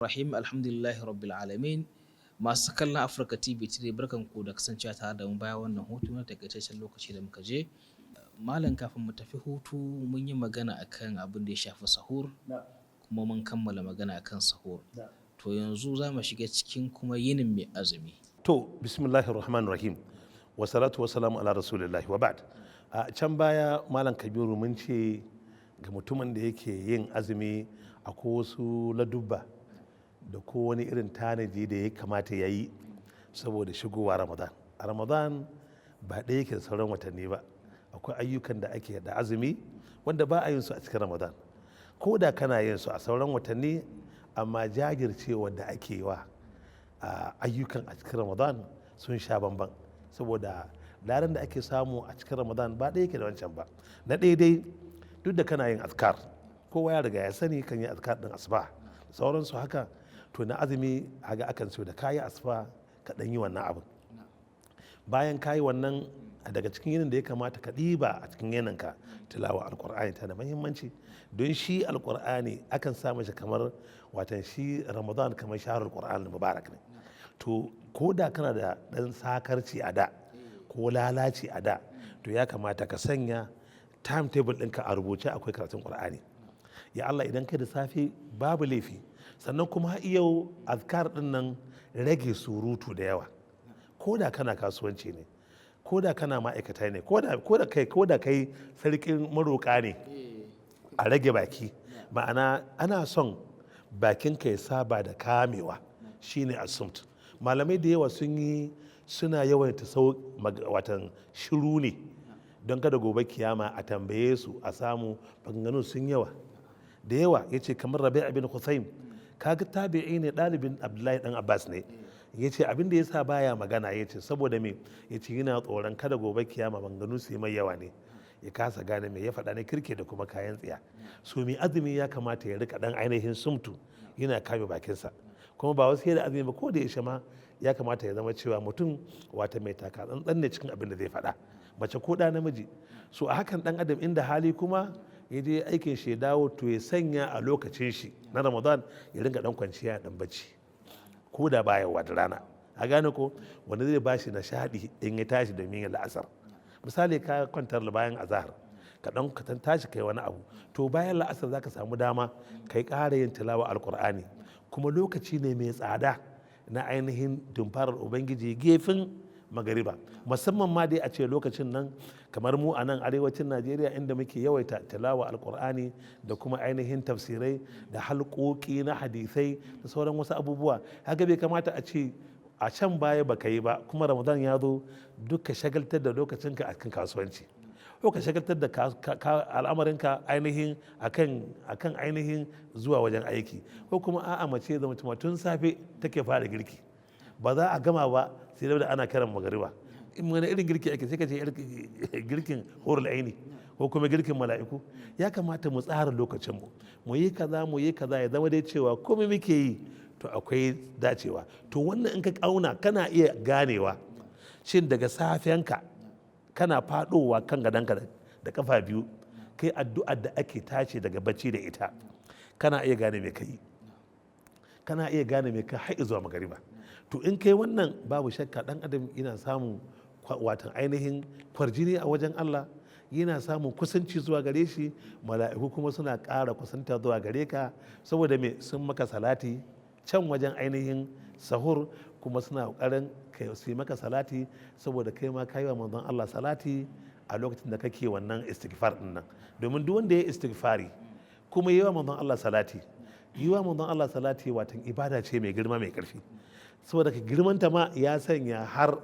Rahim alhamdulillahi rabbil alamin. Masu kallon Afirka TV3 barkan ku da kasancewa tare da mu bayan wannan hutu na takaitaccen lokaci da muka je. Malam kafin mu tafi hutu mun yi magana akan abin da ya shafi sahur kuma mun kammala magana akan sahur. To yanzu za mu shiga cikin kuma yinin mai azumi. To bismillahir rahmanir rahim wa salatu wa salamu ala rasulillahi wa ba'd. A can baya Malam Kabiru mun ce ga mutumin da yake yin azumi akwai wasu ladubba da ko wani irin tanaji da ya kamata ya yi saboda shigowa Ramadan. A Ramadan ba ɗaya yake da sauran watanni ba, akwai ayyukan da ake da azumi wanda ba a yin su a cikin Ramadan, ko da kana yin su a sauran watanni, amma jajircewa da ake wa ayyukan a cikin Ramadan sun sha bamban, saboda ladan da ake samu a cikin Ramadan ba ɗaya yake da wancan ba. Na daidai duk da kana yin azkar, kowa ya riga ya sani kan yi azkar din asuba sauransu haka, to na azumi haga akan so da kayi asuba ka dan yi wannan abin. Bayan kayi wannan, daga cikin yinin da ya kamata ka ɗiba a cikin yininka tilawa alkur'ani ta da muhimmanci, don shi alkur'ani akan sa mashi kamar watan shi Ramadan kamar shahrul qur'an mubarak ne. To ko da kana da dan sakarci a da ko lalaci a da, to ya kamata ka sanya timetable ɗinka a rubuce akwai karatun qur'ani. Ya Allah, idan kai da safe babu laifi, sannan kuma yau azkar din nan rage surutu da yawa, ko da kana kasuwanci ne, ko da kana ma'aikata ne, ko da kai sarkin maroƙa ne, a rage baki. Ma'ana ana son bakinka ya saba da kamewa, shine asumt. Malamai da yawa suna yawaita watan shiru ne don kada gobe kiyama a tambaye su a samu maganganun sun yawa da yawa. Yace kamar Rabi' bin Husayn, kaga tabi'i ne, ɗalibin Abdullahi dan Abbas ne. Yace abin da yasa baya magana, yace saboda me, yace yana tsoron kada gobe kiyama maganganu su yi mai yawa ne, ya kasa gane me ya faɗa na kirke da kuma kayan tsiya. So mai azumi ya kamata ya rika dan ainihin sumtu, yana kame bakinsa, kuma ba wasu da azumi ba, ko da yaushe ma ya kamata ya zama cewa mutum wata mai taka tsantsan ne cikin abin da zai faɗa, mace ko ɗa namiji. So a hakan ɗan adam inda hali kuma ya je aikin shi ya dawo, to ya sanya a lokacin shi na Ramadan ya ringa dan kwanciya dan bacci, ko da baya da rana, a gane ko, wanda zai bashi nishaɗi in ya tashi domin ya la'asar. Misali ka kwantar bayan azahar, ka dan tashi kai wani abu, to bayan la'asar zaka samu dama kai ƙara yin tilawa alkur'ani, kuma lokaci ne mai tsada na ainihin dumfarar ubangiji gefen magariba, musamman ma dai a ce lokacin nan kamar mu a nan arewacin Najeriya inda muke yawaita tilawa alkur'ani da kuma ainihin tafsirai da halƙoƙi na hadisai da sauran wasu abubuwa. Haka bai kamata a ce a can baya baka yi ba, kuma Ramadan ya zo duka shagaltar da lokacinka a kan kasuwanci, ko ka shagaltar da al'amarinka ainihin akan ainihin zuwa wajen aiki, ko kuma a'a mace da mutum tun safe take fara girki, ba za a gama ba sai da ana karan magariba. In wani irin girki ake, sai ka ce girkin hurul aini ko kuma girkin mala'iku. Ya kamata mu tsara lokacinmu, mu yi kaza ya zama dai cewa komai muke yi to akwai dacewa. To wannan in ka kauna kana iya ganewa shin daga safenka kana fadowa kan gadonka da kafa biyu kai addu'ar da ake tashi daga bacci da ita, kana iya gane me kai, kana iya gane me ka har zuwa magariba. To in kai wannan, babu shakka dan adam yana samun watan ainihin kwarjini a wajen Allah, yana samun kusanci zuwa gare shi, mala'iku kuma suna ƙara kusanta zuwa gare ka, saboda me, sun maka salati can wajen ainihin sahur, kuma suna ƙoƙarin su yi maka salati saboda kai ma kayi wa manzon Allah salati a lokacin da kake wannan istighfar din nan. Domin duk wanda ya istighfari kuma yi wa manzon Allah salati, yi wa manzon Allah salati watan ibada ce mai girma mai ƙarfi, saboda ka girmanta ma ya sanya har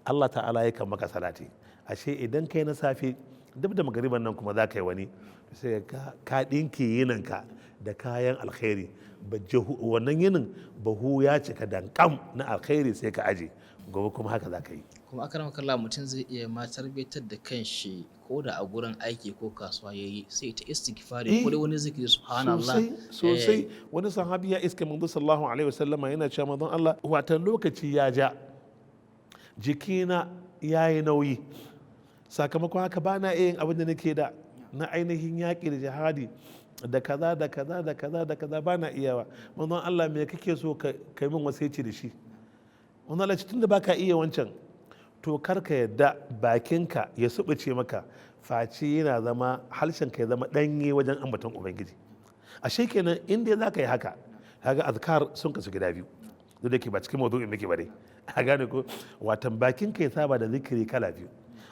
Allah ta'ala ya kan maka salati. Ashe idan kai na safe duk da magariban nan kuma za ka yi wani, sai ka ɗinke yininka da kayan alkhairi, wannan yinin bahu ya cika dankam na alkhairi, sai ka aje gobe kuma haka za ka yi. Kuma akaram kallah, mutum zai iya ma tarbiyatar da kanshi ko da a gurin aiki ko kasuwa yayi, sai ta istighfari ko da wani zikiri subhanallah sosai. Wani sahabi ya iska manzo sallallahu alaihi wasallama yana cewa manzon Allah, watan lokaci ya ja, jikina yayi nauyi, sakamakon haka bana yin abin da nake da na ainihin yaƙi da jihadi da kaza da kaza da kaza da kaza ba na iyawa. Manzon Allah me kake so kai min wasiyaci da shi? Manzon Allah ce tunda baka iya wancan to kar ka yadda bakinka ya subuce maka face yana zama harshenka ya zama danye wajen ambaton ubangiji. Ashe kenan inda za ka yi haka kaga azkar sun kasu gida biyu, duk da ke ba cikin mawdu'in muke bare, a gane ko watan bakinka ya saba da zikiri kala biyu.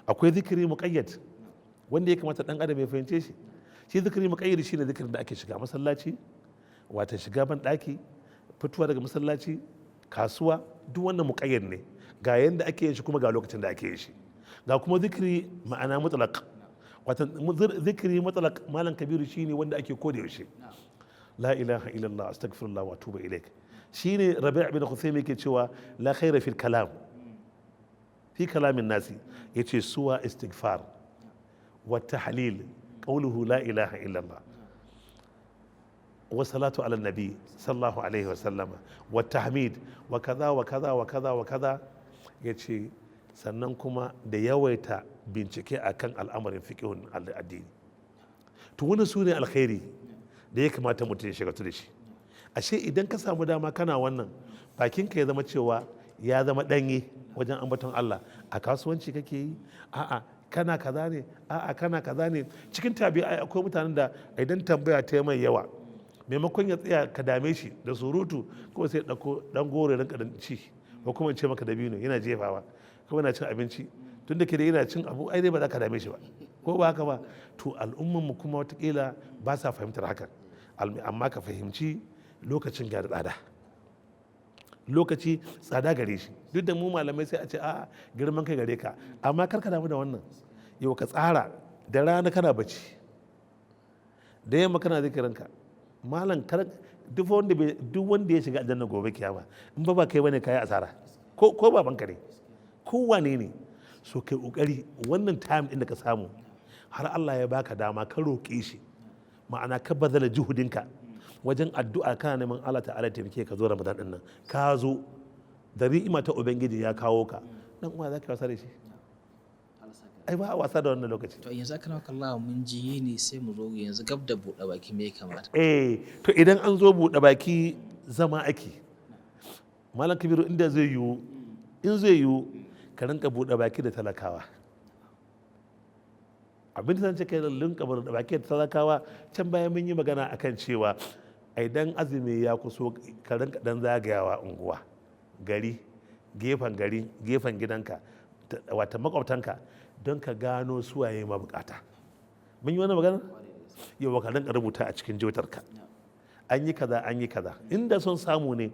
Akwai zikiri muqayyad wanda ya kamata dan adam ya fahimce shi. Shi zikiri muqayyad shine zikirin da ake shiga masallaci, watan shiga ban daki, fitowa daga masallaci, kasuwa, duk wannan muqayyad ne. Ga yanda ake yin shi kuma ga lokacin da ake yin shi. Ga kuma zikiri ma'ana mutlaq, watan zikiri mutlaq malam kabiru shine wanda ake koda yaushe. La ilaha illallah astaghfirullah wa atubu ilaik. Shine Rabi' bin Khusaym yake cewa la khaira fil kalam fi kalamin nasi, yace suwa istighfar wa tahlil qawluhu la ilaha illallah wa salatu ala nabi sallallahu alaihi wa sallama wa tahmid wa kaza wa kaza wa kaza wa kaza. Yace sannan kuma da yawaita bincike akan al'amarin fiqhun addini. To wannan sune alkhairi da ya kamata mutum ya shiga da shi. Ashe idan ka samu dama kana wannan, bakinka ya zama cewa ya zama danye wajen ambaton Allah. A kasuwanci kake yi, a'a kana kaza ne, a'a kana kaza ne. Cikin tabi'ai akwai mutanen da idan tambaya ta mai yawa, maimakon ya tsaya ka dame shi da surutu, ko sai dauko dan gore rinka dan ci, ko kuma ce maka dabino yana jefawa, kuma yana cin abinci. Tun da ke da yana cin abu ai dai ba za ka dame shi ba, ko ba haka ba. To al'umman mu kuma watakila ba sa fahimtar hakan. Amma ka fahimci lokacin ga tsada, lokaci tsada gare shi. Duk da mu malamai sai a ce a girman kai gare ka, amma kar ka damu da wannan. Yau ka tsara da rana kana bacci, da yamma kana zikirinka. Malam kar duk wanda ya shiga aljanna gobe kiyama in ba kai bane kai asara, ko babanka ne, ko wane ne. So kai kokari wannan time din da ka samu har Allah ya baka dama ka roƙe shi, ma'ana ka bazala juhudinka wajen addu'a kana neman Allah ta'ala taimake ka zo Ramadan din nan, ka zo da ni'ima ta ubangiji ya kawo ka, dan uwa zaka wasa da shi? Ai ba a wasa da wannan lokaci. To yanzu aka maka Allah mun ji ne, sai mu zo yanzu gab da buɗe baki me ya kamata? To idan an zo buɗe baki zama ake. Malam Kabiru inda zai yiwu, in zai yiwu ka rinka buɗe baki da talakawa. Abin da zan ce kai da rinka buɗe baki da talakawa, can bayan mun yi magana akan cewa idan azumi ya kuso ka rinka dan zagayawa unguwa, gari, gefen gidanka, wata makwabtanka, don ka gano suwaye mabukata. Mun yi wani magana? Yau ka rinka rubuta a cikin jotarka, an yi kaza an yi kaza. Inda son samu ne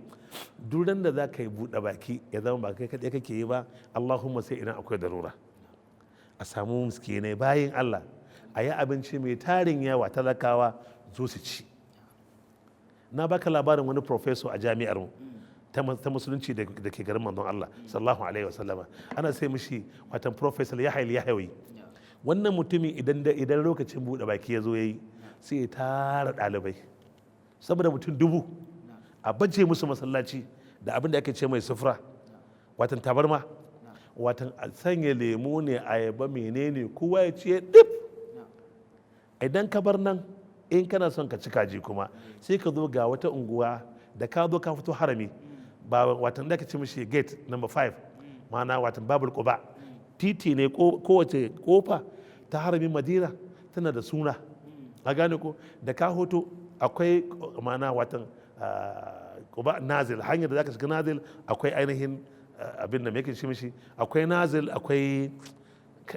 duran da za ka yi buɗe baki ya zama ba kai kaɗai kake yi ba, Allahumma sai idan akwai darura. A samu miskinai bayin Allah, a yi abinci mai tarin yawa, talakawa zo su ci. Na baka labarin wani professor a jami'ar mu ta musulunci da ke garin manzon Allah sallallahu alaihi wasallama, ana sai mishi watan professor Yahawi. Wannan mutumin idan lokacin buɗe baki ya zo yayi, sai ya tara ɗalibai saboda mutum 1000 a baje musu masallaci da abin da ake ce mai sufra, watan tabarma, watan a sanya lemu ne, ayaba, menene, kowa ya ce dip. Idan ka bar nan, in kana son ka ci kaji kuma sai ka zo ga wata unguwa da ka zo ka fito harami, ba watan da ake ce mishi gate number 5, ma'ana watan babul quba, titi ne, kowace kofa ta haramin Madina tana da suna, a gane ko. Da ka hoto akwai ma'ana watan quba nazil, hanyar da zaka shiga nazil akwai ainihin abin da yake shi mishi, akwai nazil, akwai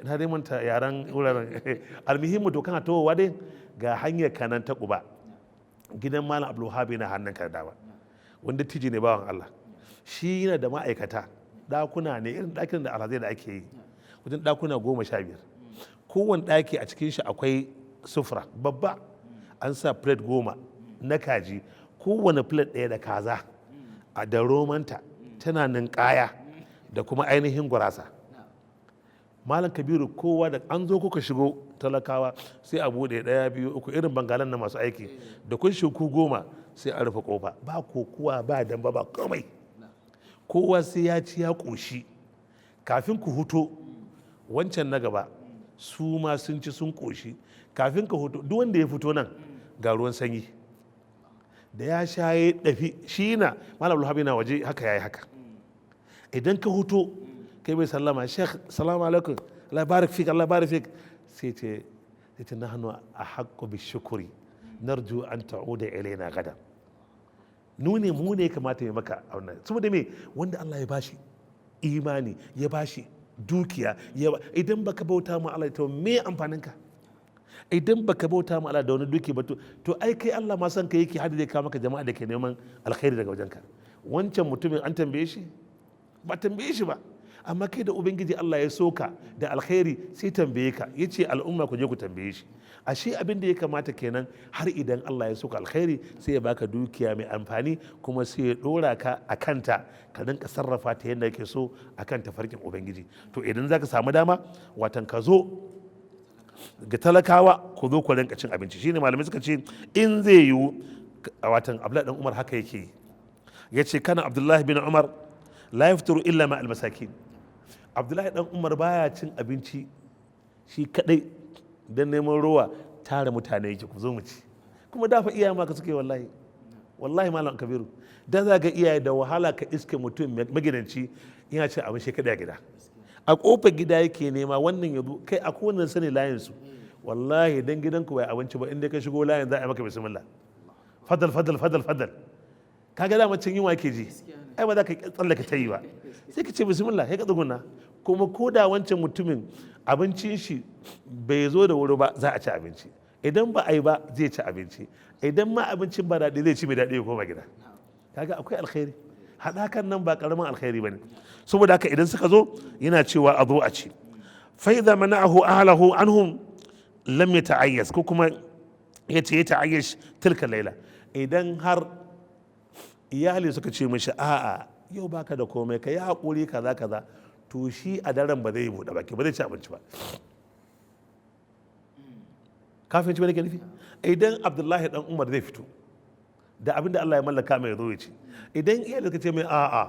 na dai manta yaran wuraren. Almuhimmu to kana towowa dai ga hanyar kanan ta quba, gidan malam Abdul Wahhab na hannun ka dama, wanda tiji ne bawan Allah. Shi yana da ma'aikata, dakuna ne irin ɗakin da alhazai da ake yi, wajen dakuna 15. Kowane ɗaki a cikin shi akwai sufura babba, an sa plate 10 na kaji, kowane plate ɗaya da kaza a da romanta tana ninkaya da kuma ainihin gurasa. Malam Kabiru kowa da an zo kuka shigo talakawa sai a bude 1 2 3 irin bangalan na masu aiki, da kun shigo 10 sai a rufe kofa, ba kokuwa ba damba ba komai, kowa sai ya ci ya koshi kafin ku huto. Wancan na gaba su ma sun ci sun koshi kafin ka huto. Duk wanda ya fito nan ga ruwan sanyi da ya shaye dafi shi na malam Abdulhabi na waje haka yayi haka idan ka huto kai bai sallama sheikh salamu alaikum Allah barik fik Allah barik fik sai ce nahnu ahaqqu bishukri narju an ta'uda ilaina gada mu ne kamata ya maka wannan saboda me wanda Allah ya bashi imani ya bashi dukiya idan baka bauta ma Allah to me amfanin ka idan baka bauta ma Allah da wani duki ba to ai kai Allah ma san ka yake hada zai kawo maka jama'a da ke neman alkhairi daga wajenka wancan mutumin an tambaye shi ba tambaye shi ba amma kai da ubangiji Allah ya soka da alkhairi sai tambaye ka yace al'umma ku je ku tambaye shi ashe abin da ya kamata kenan har idan Allah ya soka alkhairi sai ya baka dukiya mai amfani kuma sai ya dora ka a kanta ka dinka sarrafa ta yadda yake so akan tafarkin ubangiji to idan zaka samu dama watan ka zo ga talakawa ku zo ku rinka cin abinci shine malamai suka ce in zai yiwu watan Abdullahi dan Umar haka yake yace kana Abdullahi bin Umar la yafturu illa ma al-masakin Abdullahi dan Umar baya cin abinci shi kadai dan neman ruwa tare mutane yake ku zo mu ci kuma da fa iyaye ma ka suke wallahi malam Kabiru da za ga iyaye da wahala ka iske mutum magidanci yana cin abin shi kadai a gida a kofar gida yake nema wannan yazo kai a kowanne sani layin su wallahi dan gidanku bai abinci ba inda ka shigo layin za a yi maka bismillah fadal kaga da macin yunwa ke ji ai ba za ka tsallaka ta yi ba sai ka ce bismillah ya ka tsuguna kuma ko da wancan mutumin abincin shi bai zo da wuri ba za a ci abinci idan ba a yi ba zai ci abinci idan ma abincin ba daɗi zai ci mai daɗi ya koma gida kaga akwai alkhairi haɗakan nan ba ƙaramin alkhairi ba ne saboda haka idan suka zo yana cewa a zo a ci fa idza mana'ahu ahlahu anhum lam yata'ayyas ko kuma yace ya ta'ayyash tilka laila idan har iyali suka ce mishi a'a yau baka da komai ka yi haƙuri kaza to shi a daren ba zai buɗe baki ba zai ci abinci ba kafin ci ba ke nufi idan Abdullahi dan Umar zai fito da abinda Allah ya mallaka mai zo ya ci idan iyali suka ce mai a'a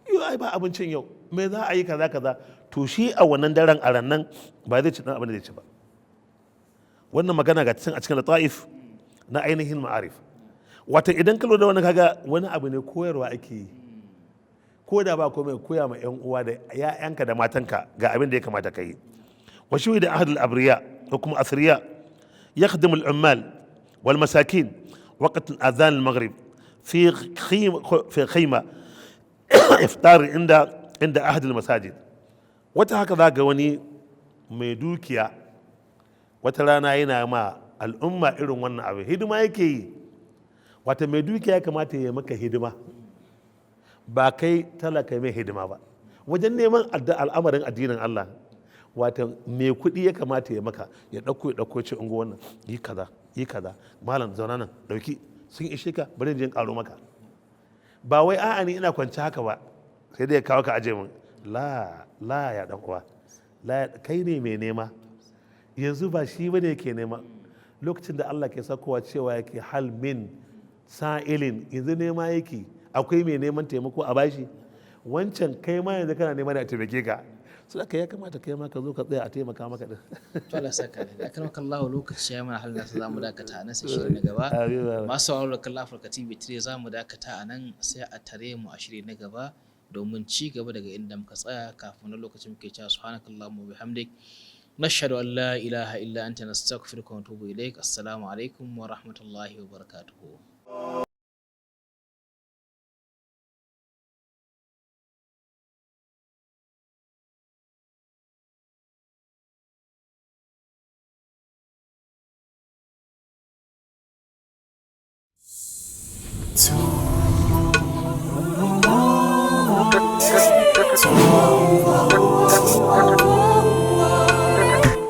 yau ai ba abincin yau me za a yi kaza to shi a wannan daren a rannan ba zai ci dan abin da zai ci ba wannan magana ga cikin a cikin Taif na ainihin ma'arif wata idan ka lura da wani kaga wani abu ne koyarwa ake yi ko da ba komai koya ma yan uwa da ya'yanka da matanka ga abin da ya kamata ka yi wa shi da ahad al-abriya ko kuma asriya yakhdim al-ummal wal masakin waqt adhan al-maghrib fi khayma iftar inda ahad al-masajid wata haka za ga wani mai dukiya wata rana yana ma al'umma irin wannan abu hidima yake yi wata mai dukiya ya kamata ya maka hidima ba kai talaka mai hidima ba wajen neman al'amarin addinin Allah wata mai kuɗi ya kamata ya maka ya ɗauko ce ungo wannan yi kaza malam zauna nan ɗauki sun ishe ka bari jin ƙaro maka ba wai a'a ni ina kwanci haka ba sai dai ya kawo ka aje min la ya ɗan uwa kai ne mai nema yanzu ba shi bane yake nema lokacin da Allah ke sakowa cewa yake hal min sa'ilin yanzu nema yake akwai mai neman taimako a bashi wancan kai ma yanzu kana neman a taimake ka su da ya kamata kai ma ka zo ka tsaya a taimaka maka din to Allah saka ne akan kallahu lokaci ya mana halin da zamu dakata a nan sai shiri na gaba masu sauraro kallon Africa TV 3 zamu dakata a nan sai a tare mu a shiri na gaba domin ci gaba daga inda muka tsaya kafin na lokacin muke cewa subhanakallahumma wa bihamdik nashhadu an la ilaha illa anta nastaghfiruka wa natubu ilaik assalamu alaikum wa rahmatullahi wa barakatuh To